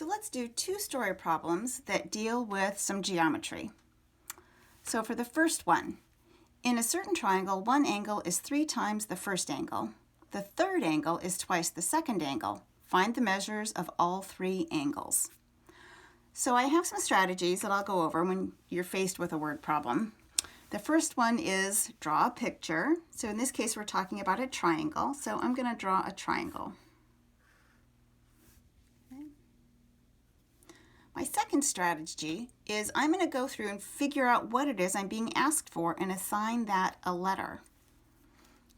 So let's do two-story problems that deal with some geometry. So for the first one, in a certain triangle, one angle is 3 times the first angle. The third angle is twice the second angle. Find the measures of all 3 angles. So I have some strategies that I'll go over when you're faced with a word problem. The first one is draw a picture. So in this case, we're talking about a triangle. So I'm going to draw a triangle. My second strategy is I'm going to go through and figure out what it is I'm being asked for and assign that a letter.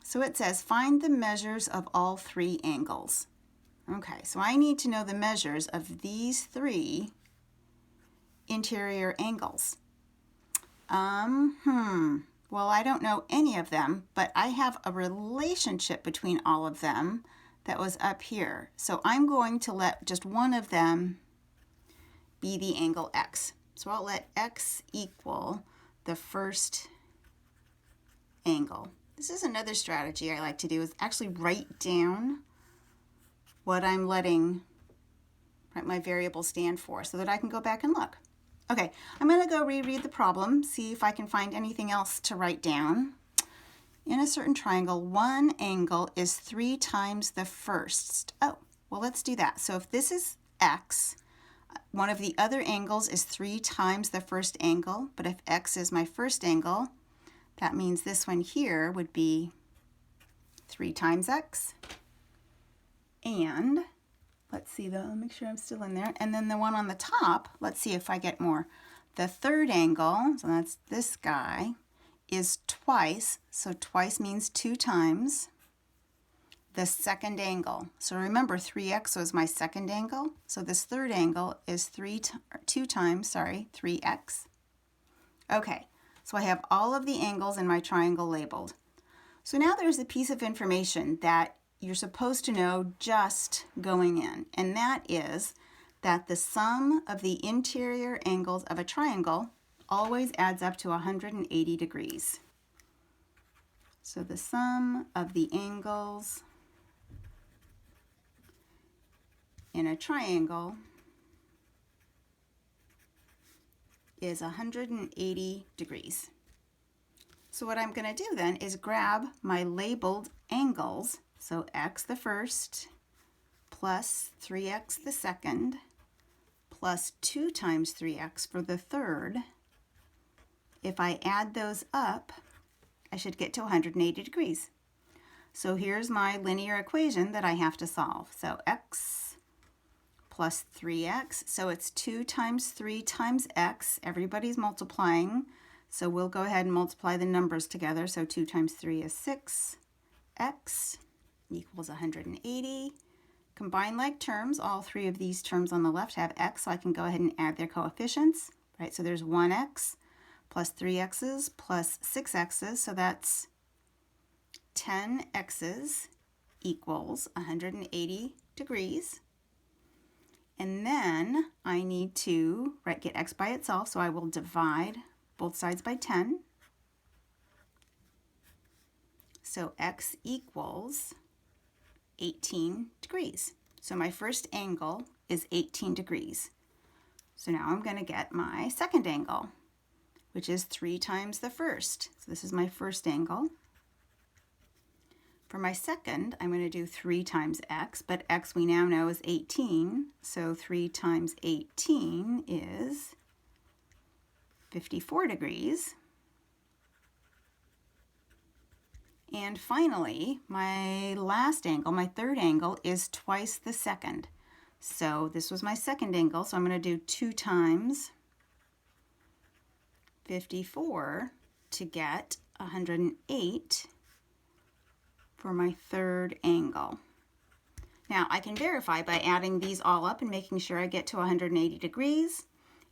So it says find the measures of all 3 angles. Okay, so I need to know the measures of these 3 interior angles. Well, I don't know any of them, but I have a relationship between all of them that was up here. So I'm going to let just one of them be the angle x. So I'll let x equal the first angle. This is another strategy I like to do, is actually write down what I'm letting my variable stand for so that I can go back and look. Okay, I'm going to go reread the problem, see if I can find anything else to write down. In a certain triangle, one angle is 3 times the first. Oh, well, let's do that. So if this is x, one of the other angles is 3 times the first angle, but if x is my first angle, that means this one here would be 3 times x. And let's see, though, make sure I'm still in there. And then the one on the top, let's see if I get more. The third angle, so that's this guy, is twice. So twice means 2 times the second angle. So remember, 3x was my second angle. So this third angle is 2 times 3x. Okay, so I have all of the angles in my triangle labeled. So now there's a piece of information that you're supposed to know just going in, and that is that the sum of the interior angles of a triangle always adds up to 180 degrees. So the sum of the angles in a triangle is 180 degrees. So what I'm going to do then is grab my labeled angles, so x the first plus 3x the second plus 2 times 3x for the third. If I add those up, I should get to 180 degrees. So here's my linear equation that I have to solve. So x plus 3x, so it's 2 times 3 times x. Everybody's multiplying, so we'll go ahead and multiply the numbers together. So 2 times 3 is 6x equals 180. Combine like terms, all 3 of these terms on the left have x, so I can go ahead and add their coefficients. Right, so there's 1x plus 3x's plus 6x's, so that's 10x's equals 180 degrees. And then I need to get x by itself, so I will divide both sides by 10. So x equals 18 degrees. So my first angle is 18 degrees. So now I'm going to get my second angle, which is 3 times the first. So this is my first angle. For my second, I'm going to do 3 times x, but x we now know is 18. So 3 times 18 is 54 degrees. And finally, my last angle, my third angle, is twice the second. So this was my second angle, so I'm going to do 2 times 54 to get 108 for my third angle. Now I can verify by adding these all up and making sure I get to 180 degrees.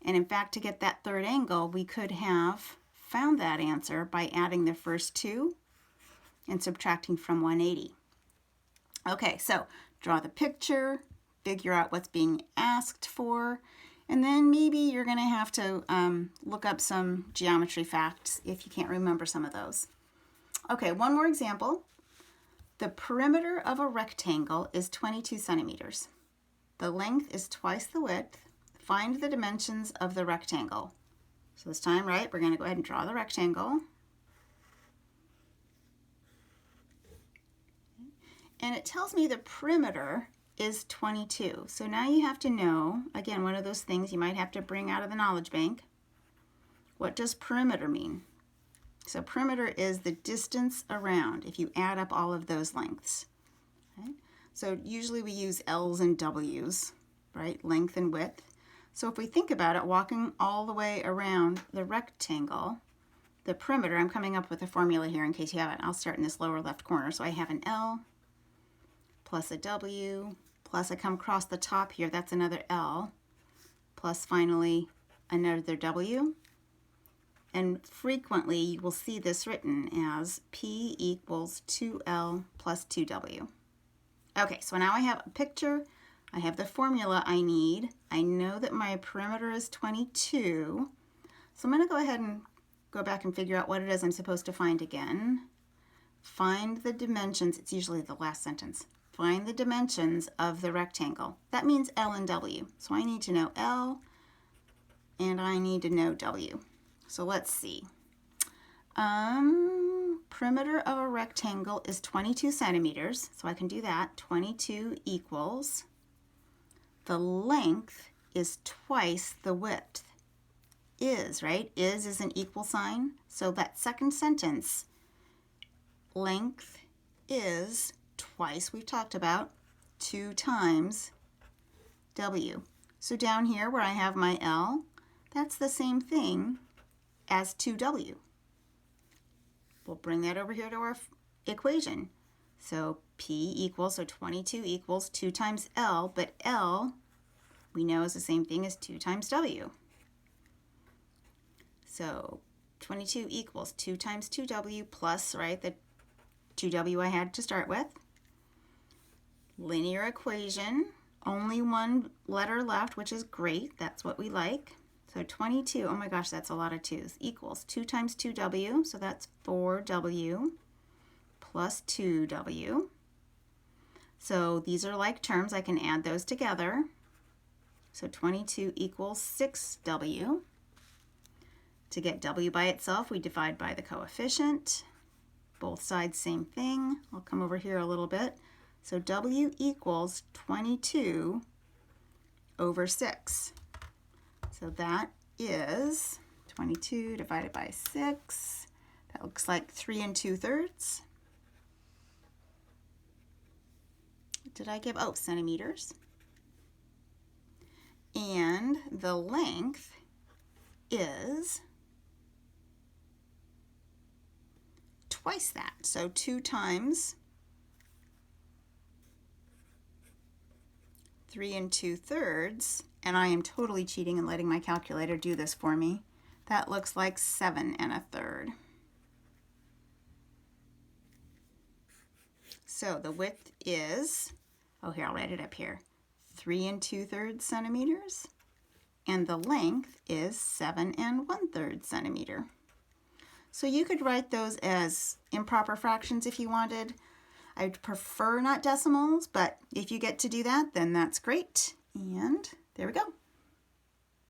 And in fact, to get that third angle, we could have found that answer by adding the first 2 and subtracting from 180. Okay, so draw the picture, figure out what's being asked for, and then maybe you're going to have to look up some geometry facts if you can't remember some of those. Okay, one more example. The perimeter of a rectangle is 22 centimeters. The length is twice the width. Find the dimensions of the rectangle. So this time, right, we're going to go ahead and draw the rectangle. And it tells me the perimeter is 22. So now you have to know, again, one of those things you might have to bring out of the knowledge bank. What does perimeter mean? So perimeter is the distance around if you add up all of those lengths. Okay? So usually we use L's and W's, right? Length and width. So if we think about it, walking all the way around the rectangle, the perimeter, I'm coming up with a formula here in case you haven't. I'll start in this lower left corner. So I have an L plus a W, plus I come across the top here, that's another L, plus finally another W. And frequently you will see this written as P equals 2L plus 2W. Okay, so now I have a picture, I have the formula I need. I know that my perimeter is 22. So I'm going to go ahead and go back and figure out what it is I'm supposed to find again. Find the dimensions, it's usually the last sentence. Find the dimensions of the rectangle. That means L and W. So I need to know L and I need to know W. So let's see. Perimeter of a rectangle is 22 centimeters. So I can do that. 22 equals, the length is twice the width. Is, right? Is an equal sign. So that second sentence, length is twice, we've talked about, 2 times W. So down here where I have my L, that's the same thing as 2W. We'll bring that over here to our equation. So P equals, so 22 equals 2 times L, but L we know is the same thing as 2 times W. So 22 equals 2 times 2W plus, right, the 2W I had to start with. Linear equation, only one letter left, which is great. That's what we like. So 22, oh my gosh, that's a lot of 2's, equals 2 times 2W, so that's 4W plus 2W. So these are like terms, I can add those together. So 22 equals 6W. To get W by itself, we divide by the coefficient. Both sides, same thing. I'll come over here a little bit. So W equals 22 over 6. So that is 22 divided by 6. That looks like 3 2/3. Did I give, oh, centimeters. And the length is twice that. So 2 times 3 2/3, and I am totally cheating and letting my calculator do this for me. That looks like 7 1/3. So the width is, oh here, I'll write it up here, 3 2/3 centimeters, and the length is 7 1/3 centimeter. So you could write those as improper fractions if you wanted. I'd prefer not decimals, but if you get to do that, then that's great. And there we go.